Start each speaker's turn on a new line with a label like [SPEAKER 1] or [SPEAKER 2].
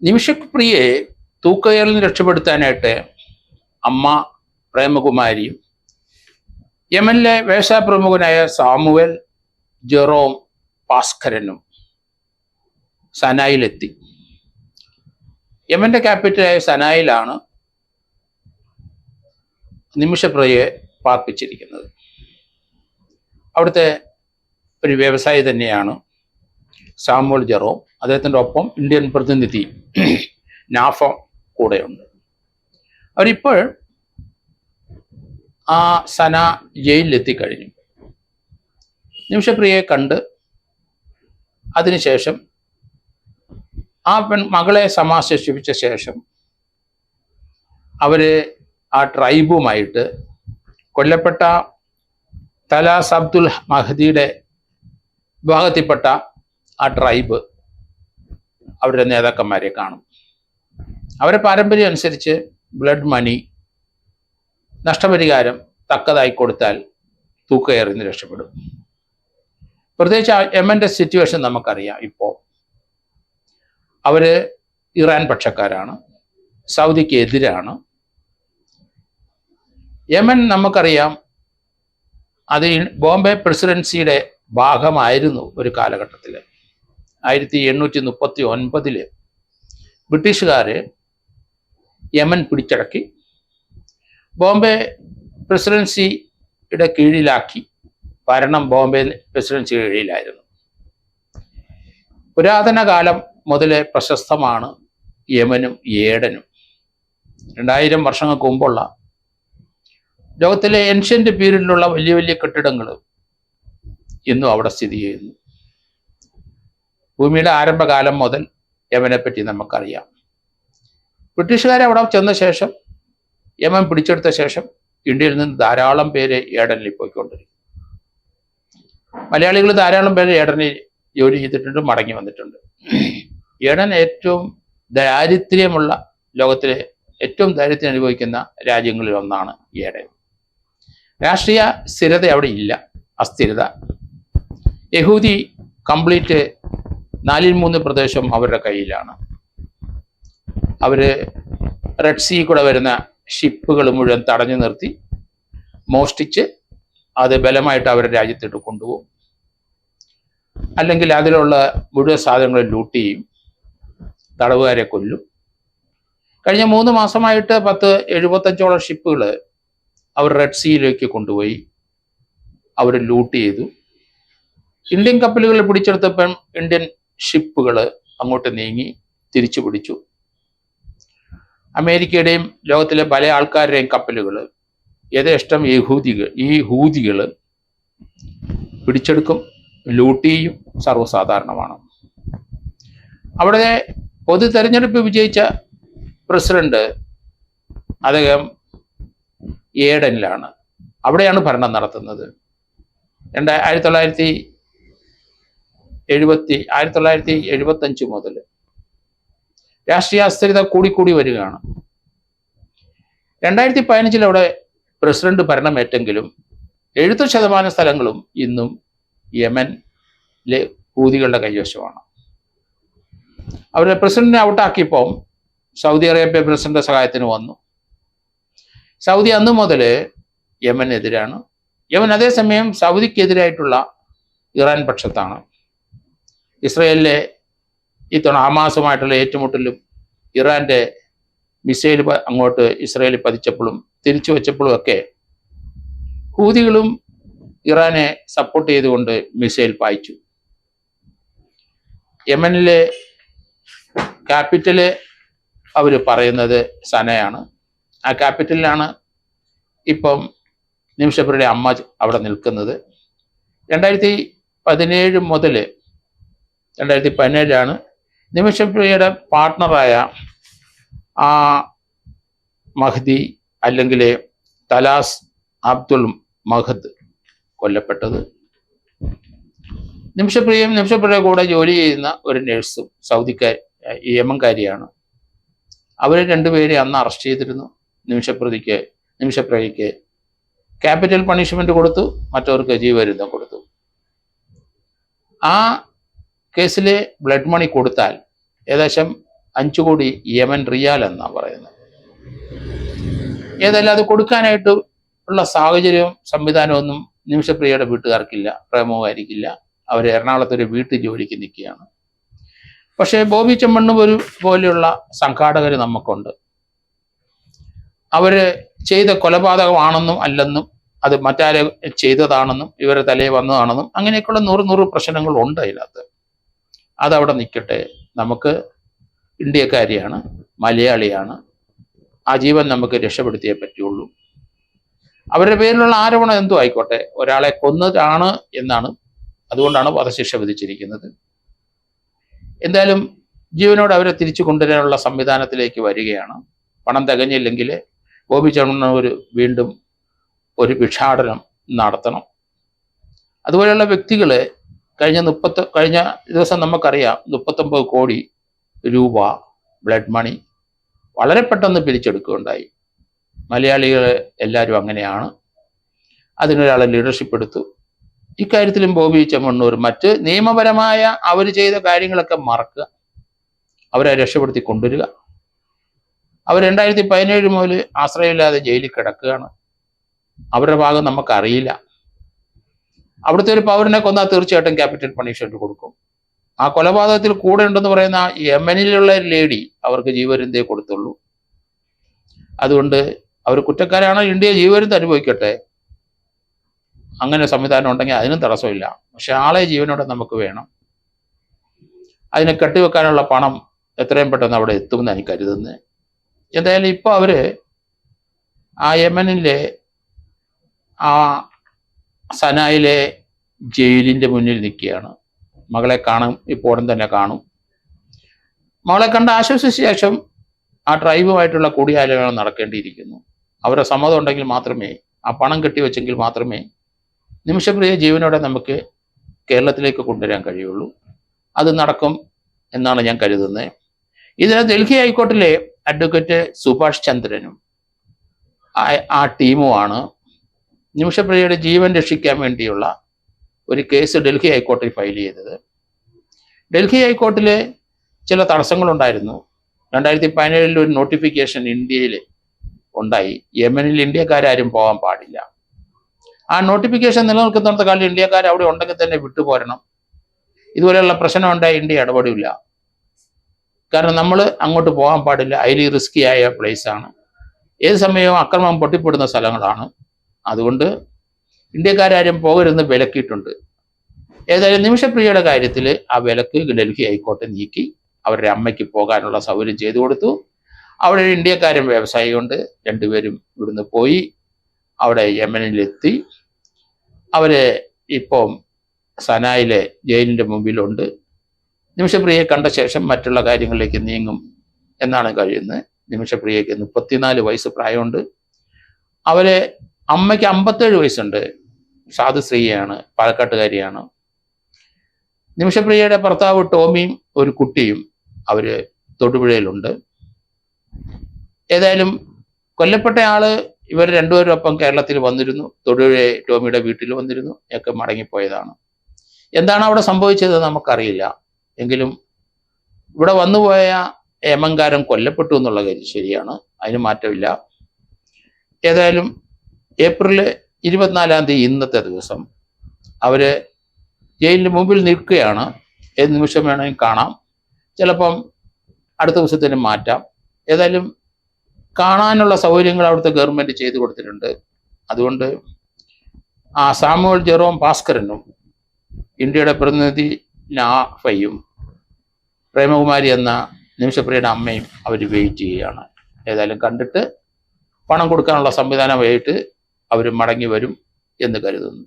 [SPEAKER 1] നിമിഷപ്രിയയെ തൂക്കയറിൽ നിന്ന് രക്ഷപ്പെടുത്താനായിട്ട് അമ്മ പ്രേമകുമാരിയും യമനിലെ വേശ്യാപ്രമുഖനായ സാമുവൽ ജെറോം ഭാസ്കരനും സനായിലെത്തി. യമന്റെ ക്യാപിറ്റലായ സനായിലാണ് നിമിഷപ്രിയയെ പാർപ്പിച്ചിരിക്കുന്നത്. അവിടുത്തെ ഒരു വ്യവസായി തന്നെയാണ് സാമുവൽ ജെറോം. അദ്ദേഹത്തിൻ്റെ ഒപ്പം ഇന്ത്യൻ പ്രതിനിധി നാഫ കൂടെയുണ്ട്. അവരിപ്പോൾ ആ സന ജയിലിലെത്തിക്കഴിഞ്ഞു. നിമിഷപ്രിയയെ കണ്ട് അതിനുശേഷം ആ മകളെ സമാശ്വസിപ്പിച്ച ശേഷം അവർ ആ ട്രൈബുമായിട്ട് കൊല്ലപ്പെട്ട തലാസ് അബ്ദുൽ മഹദിയുടെ വിഭാഗത്തിൽപ്പെട്ട ആ ട്രൈബ് അവരുടെ നേതാക്കന്മാരെ കാണും. അവരെ പാരമ്പര്യം അനുസരിച്ച് ബ്ലഡ് മണി, നഷ്ടപരിഹാരം തക്കതായി കൊടുത്താൽ തൂക്കയറിൽ നിന്ന് രക്ഷപ്പെടും. പ്രത്യേകിച്ച് യമന്റെ സിറ്റുവേഷൻ നമുക്കറിയാം. ഇപ്പോൾ അവർ ഇറാൻ പക്ഷക്കാരാണ്, സൗദിക്ക് എതിരാണ്. യമൻ നമുക്കറിയാം അത് ബോംബെ പ്രസിഡൻസിയുടെ ഭാഗമായിരുന്നു ഒരു കാലഘട്ടത്തിൽ. 1839 ബ്രിട്ടീഷുകാർ യമൻ പിടിച്ചടക്കി ബോംബെ പ്രസിഡൻസിയുടെ കീഴിലാക്കി. ഭരണം ബോംബെ പ്രസിഡൻസിയുടെ കീഴിലായിരുന്നു. പുരാതന കാലം മുതലേ പ്രശസ്തമാണ് യമനും ഏഡനും. 2000 വർഷങ്ങൾക്ക് മുമ്പുള്ള ലോകത്തിലെ ഏൻഷ്യൻ്റ് പീരീഡിലുള്ള വലിയ വലിയ കെട്ടിടങ്ങൾ ഇന്നും അവിടെ സ്ഥിതി ചെയ്യുന്നു. ഭൂമിയുടെ ആരംഭകാലം മുതൽ യമനെ പറ്റി നമുക്കറിയാം. ബ്രിട്ടീഷുകാരെ അവിടെ ചെന്ന ശേഷം, യമൻ പിടിച്ചെടുത്ത ശേഷം ഇന്ത്യയിൽ നിന്ന് ധാരാളം പേര് ഏഡനിൽ പോയിക്കൊണ്ടിരിക്കും. മലയാളികൾ ധാരാളം പേര് ഏഡനിൽ ജോലി ചെയ്തിട്ടുണ്ട്, മടങ്ങി വന്നിട്ടുണ്ട്. ഏഡൻ ഏറ്റവും ദാരിദ്ര്യമുള്ള, ലോകത്തിലെ ഏറ്റവും ദാരിദ്ര്യം അനുഭവിക്കുന്ന രാജ്യങ്ങളിൽ ഒന്നാണ് ഏഡൻ. രാഷ്ട്രീയ സ്ഥിരത അവിടെ ഇല്ല, അസ്ഥിരത. യഹൂദി കംപ്ലീറ്റ് 4/3 പ്രദേശം അവരുടെ കയ്യിലാണ്. അവർ റെഡ് സീ കൂടെ വരുന്ന ഷിപ്പുകൾ മുഴുവൻ തടഞ്ഞു നിർത്തി മോഷ്ടിച്ച് അത് ബലമായിട്ട് അവരുടെ രാജ്യത്തിട്ട് കൊണ്ടുപോകും. അല്ലെങ്കിൽ അതിലുള്ള മുഴുവൻ സാധനങ്ങൾ ലൂട്ട് ചെയ്യും, തടവുകാരെ കൊല്ലും. കഴിഞ്ഞ 3 മാസമായിട്ട് 10-75ഓളം ഷിപ്പുകൾ അവർ റെഡ് സീയിലേക്ക് കൊണ്ടുപോയി അവർ ലൂട്ട് ചെയ്തു. ഇന്ത്യൻ കപ്പലുകൾ പിടിച്ചെടുത്തപ്പം ഇന്ത്യൻ ഷിപ്പുകൾ അങ്ങോട്ട് നീങ്ങി തിരിച്ചു പിടിച്ചു. അമേരിക്കയുടെയും ലോകത്തിലെ പല ആൾക്കാരുടെയും കപ്പലുകൾ യഥേഷ്ടം ഈ ഹൂതികൾ പിടിച്ചെടുക്കും, ലൂട്ട് ചെയ്യും. സർവ്വസാധാരണമാണ്. അവിടെ പൊതു തെരഞ്ഞെടുപ്പ് വിജയിച്ച പ്രസിഡന്റ് അദ്ദേഹം ഏഡനിലാണ്, അവിടെയാണ് ഭരണം നടത്തുന്നത്. 1975 മുതൽ രാഷ്ട്രീയ അസ്ഥിരത കൂടിക്കൂടി വരികയാണ്. 2015 അവിടെ പ്രസിഡന്റ് ഭരണമേറ്റെങ്കിലും 70% സ്ഥലങ്ങളും ഇന്നും യമനിലെ ഹൂതികളുടെ കൈവശമാണ്. അവരുടെ പ്രസിഡന്റിനെ ഔട്ടാക്കിയപ്പോൾ സൗദി അറേബ്യ പ്രസിഡന്റ് സഹായത്തിന് വന്നു. സൗദി അന്ന് മുതൽ യമനെതിരാണ്. യമൻ അതേസമയം സൗദിക്കെതിരായിട്ടുള്ള ഇറാൻ പക്ഷത്താണ്. ഇസ്രയേലിലെ ഇത്തവണ ഹമാസുമായിട്ടുള്ള ഏറ്റുമുട്ടലും ഇറാൻ്റെ മിസൈൽ അങ്ങോട്ട് ഇസ്രയേലിൽ പതിച്ചപ്പോഴും തിരിച്ചു വെച്ചപ്പോഴും ഒക്കെ ഹൂതികളും ഇറാനെ സപ്പോർട്ട് ചെയ്തുകൊണ്ട് മിസൈൽ പായിച്ചു. യമനിലെ ക്യാപിറ്റല് അവർ പറയുന്നത് സനയാണ്. ആ ക്യാപിറ്റലിലാണ് ഇപ്പം നിമിഷപ്രിയയുടെ അമ്മ അവിടെ നിൽക്കുന്നത്. 2017 മുതൽ 2017 നിമിഷപ്രിയയുടെ പാർട്ട്ണറായ ആ മഹ്ദി അല്ലെങ്കിൽ തലാസ് അബ്ദുൽ മഹദ് കൊല്ലപ്പെട്ടത്. നിമിഷപ്രിയയുടെ കൂടെ ജോലി ചെയ്യുന്ന ഒരു നഴ്സും യമൻകാരിയാണ്. അവർ രണ്ടുപേരെ അന്ന് അറസ്റ്റ് ചെയ്തിരുന്നു. നിമിഷപ്രിയയ്ക്ക് ക്യാപിറ്റൽ പണിഷ്മെന്റ് കൊടുത്തു, മറ്റവർക്ക് ജീവപര്യന്തം കൊടുത്തു. ആ കേസിൽ ബ്ലഡ് മണി കൊടുത്താൽ ഏകദേശം 5 കോടി യമൻ റിയാൽ എന്നാണ് പറയുന്നത്. ഏതായാലും അത് കൊടുക്കാനായിട്ട് ഉള്ള സാഹചര്യവും സംവിധാനമൊന്നും നിമിഷപ്രിയയുടെ വീട്ടുകാർക്കില്ല, പ്രേമവുമായിരിക്കില്ല. അവർ എറണാകുളത്ത് ഒരു വീട്ടു ജോലിക്ക് നിൽക്കുകയാണ്. പക്ഷേ ബോബി ചെമ്മണ്ണൂർ പോലെയുള്ള സംഘാടകർ നമുക്കുണ്ട്. അവര് ചെയ്ത കൊലപാതകമാണെന്നും അല്ലെന്നും അത് മറ്റാരെ ചെയ്തതാണെന്നും ഇവരെ തലയിൽ വന്നതാണെന്നും അങ്ങനെയൊക്കെയുള്ള 100 പ്രശ്നങ്ങളുണ്ട് അതിനകത്ത്. അതവിടെ നിൽക്കട്ടെ. നമുക്ക് ഇന്ത്യക്കാരിയാണ്, മലയാളിയാണ്, ആ ജീവൻ നമുക്ക് രക്ഷപ്പെടുത്തിയേ പറ്റുള്ളൂ. അവരുടെ പേരിലുള്ള ആരോപണം എന്തോ ആയിക്കോട്ടെ, ഒരാളെ കൊന്നതാണ് എന്നാണ്, അതുകൊണ്ടാണ് വധശിക്ഷ വിധിച്ചിരിക്കുന്നത്. എന്തായാലും ജീവനോട് അവരെ തിരിച്ചു കൊണ്ടുവരാനുള്ള സംവിധാനത്തിലേക്ക് വരികയാണ്. പണം തികഞ്ഞില്ലെങ്കിൽ ബോബി ചെമ്മണ്ണൂർ വീണ്ടും ഒരു ഭിക്ഷാടനം നടത്തണം. അതുപോലെയുള്ള വ്യക്തികൾ കഴിഞ്ഞ ദിവസം നമുക്കറിയാം 39 കോടി രൂപ ബ്ലഡ് മണി വളരെ പെട്ടെന്ന് പിരിച്ചെടുക്കുകയുണ്ടായി. മലയാളികൾ എല്ലാവരും അങ്ങനെയാണ്. അതിനൊരാളെ ലീഡർഷിപ്പ് എടുത്തു. ഇക്കാര്യത്തിലും ബോബി ചെമ്മണ്ണൂർ മറ്റ് നിയമപരമായ അവർ ചെയ്ത കാര്യങ്ങളൊക്കെ മറക്കുക, അവരെ രക്ഷപ്പെടുത്തി കൊണ്ടുവരിക. അവർ 2017 മുതൽ ആശ്രയമില്ലാതെ ജയിലിൽ കിടക്കുകയാണ്. അവരുടെ ഭാഗം നമുക്കറിയില്ല. അവിടുത്തെ ഒരു പൗരനെ കൊന്നാൽ തീർച്ചയായിട്ടും ക്യാപിറ്റൽ പണിഷ്മെന്റ് കൊടുക്കും. ആ കൊലപാതകത്തിൽ കൂടെ ഉണ്ടെന്ന് പറയുന്ന യമനിലുള്ള ലേഡി അവർക്ക് ജീവപര്യന്തേ കൊടുത്തുള്ളൂ. അതുകൊണ്ട് അവർ കുറ്റക്കാരാണ്, ഇന്ത്യ ജീവപര്യന്തം അനുഭവിക്കട്ടെ. അങ്ങനെ സംവിധാനം ഉണ്ടെങ്കിൽ അതിനും തടസ്സമില്ല. പക്ഷെ ആളെ ജീവനോടെ നമുക്ക് വേണം. അതിനെ കെട്ടിവെക്കാനുള്ള പണം എത്രയും പെട്ടെന്ന് അവിടെ എത്തുമെന്ന് എനിക്ക് കരുതുന്നത്. എന്തായാലും ഇപ്പോൾ അവര് ആ യമനിലെ ആ സനായിലെ ജയിലിൻ്റെ മുന്നിൽ നിൽക്കുകയാണ്. മകളെ കാണും, ഇപ്പോൾ ഉടൻ തന്നെ കാണും. മകളെ കണ്ട് ആശ്വസിച്ച ശേഷം ആ ട്രൈബുമായിട്ടുള്ള കൂടിയാലോചന നടക്കേണ്ടിയിരിക്കുന്നു. അവരുടെ സമ്മതം ഉണ്ടെങ്കിൽ മാത്രമേ, ആ പണം കെട്ടിവെച്ചെങ്കിൽ മാത്രമേ നിമിഷപ്രിയ ജീവനോടെ നമുക്ക് കേരളത്തിലേക്ക് കൊണ്ടുവരാൻ കഴിയുള്ളൂ. അത് നടക്കും എന്നാണ് ഞാൻ കരുതുന്നത്. ഇതിന് ഡൽഹി ഹൈക്കോർട്ടിലെ അഡ്വക്കേറ്റ് സുഭാഷ് ചന്ദ്രനും ആ ടീമുമാണ് നിമിഷപ്രിയയുടെ ജീവൻ രക്ഷിക്കാൻ വേണ്ടിയുള്ള ഒരു കേസ് ഡൽഹി ഹൈക്കോർട്ടിൽ ഫയൽ ചെയ്തത്. ഡൽഹി ഹൈക്കോർട്ടിലെ ചില തടസ്സങ്ങളുണ്ടായിരുന്നു. 2017 ഒരു നോട്ടിഫിക്കേഷൻ ഇന്ത്യയിൽ ഉണ്ടായി, യമനിൽ ഇന്ത്യക്കാരും പോകാൻ പാടില്ല. ആ നോട്ടിഫിക്കേഷൻ നിലനിൽക്കുന്നിടത്ത കാലം ഇന്ത്യക്കാർ അവിടെ ഉണ്ടെങ്കിൽ തന്നെ വിട്ടുപോരണം. ഇതുപോലെയുള്ള പ്രശ്നം ഉണ്ടായി ഇന്ത്യ ഇടപെടില്ല. കാരണം നമ്മൾ അങ്ങോട്ട് പോകാൻ പാടില്ല, ഹൈലി റിസ്കി ആയ പ്ലേസാണ്, ഏത് സമയവും അക്രമം പൊട്ടിപ്പെടുന്ന സ്ഥലങ്ങളാണ്. അതുകൊണ്ട് ഇന്ത്യക്കാരും പോകരുതെന്ന് വിലക്കിയിട്ടുണ്ട്. ഏതായാലും നിമിഷപ്രിയയുടെ കാര്യത്തിൽ ആ വിലക്ക് ഡൽഹി ഹൈക്കോർട്ട് നീക്കി അവരുടെ അമ്മയ്ക്ക് പോകാനുള്ള സൗകര്യം ചെയ്തു കൊടുത്തു. അവിടെ ഒരു ഇന്ത്യക്കാരൻ വ്യവസായിയുണ്ട്, രണ്ടുപേരും ഇവിടുന്ന് പോയി അവിടെ യമനിലെത്തി. അവര് ഇപ്പം സനായിലെ ജയിലിൻ്റെ മുമ്പിലുണ്ട്. നിമിഷപ്രിയയെ കണ്ട ശേഷം മറ്റുള്ള കാര്യങ്ങളിലേക്ക് നീങ്ങും എന്നാണ് കഴിയുന്നത്. നിമിഷപ്രിയയ്ക്ക് 34 വയസ്സ് പ്രായമുണ്ട്. അവരെ അമ്മയ്ക്ക് 57 വയസ്സുണ്ട്. സാധുശ്രീയാണ്, പാലക്കാട്ടുകാരിയാണ്. നിമിഷപ്രിയയുടെ ഭർത്താവ് ടോമിയും ഒരു കുട്ടിയും അവര് തൊടുപുഴയിലുണ്ട്. ഏതായാലും കൊല്ലപ്പെട്ട ആള് ഇവർ രണ്ടുപേരും ഒപ്പം കേരളത്തിൽ വന്നിരുന്നു, തൊടുപുഴ ടോമിയുടെ വീട്ടിൽ വന്നിരുന്നു, ഒക്കെ മടങ്ങിപ്പോയതാണ്. എന്താണ് അവിടെ സംഭവിച്ചത് നമുക്കറിയില്ല. എങ്കിലും ഇവിടെ വന്നുപോയ യമൻകാരൻ കൊല്ലപ്പെട്ടു എന്നുള്ള കാര്യം ശരിയാണ്, അതിന് മാറ്റമില്ല. ഏതായാലും ഏപ്രിൽ 24-ാം തീയതി ഇന്നത്തെ ദിവസം അവര് ജയിലിന് മുമ്പിൽ നിൽക്കുകയാണ്. ഏത് നിമിഷം വേണമെങ്കിൽ കാണാം, ചിലപ്പം അടുത്ത ദിവസത്തിന് മാറ്റാം. ഏതായാലും കാണാനുള്ള സൗകര്യങ്ങൾ അവിടുത്തെ ഗവൺമെൻറ് ചെയ്തു കൊടുത്തിട്ടുണ്ട്. അതുകൊണ്ട് ആ സാമുവൽ ജെറോം ഭാസ്കരനും ഇന്ത്യയുടെ പ്രതിനിധി നാഫയും പ്രേമകുമാരി എന്ന നിമിഷപ്രിയയുടെ അമ്മയും അവർ വെയിറ്റ് ചെയ്യുകയാണ്. ഏതായാലും കണ്ടിട്ട് പണം കൊടുക്കാനുള്ള സംവിധാനമായിട്ട് അവർ മടങ്ങി വരും എന്ന് കരുതുന്നു.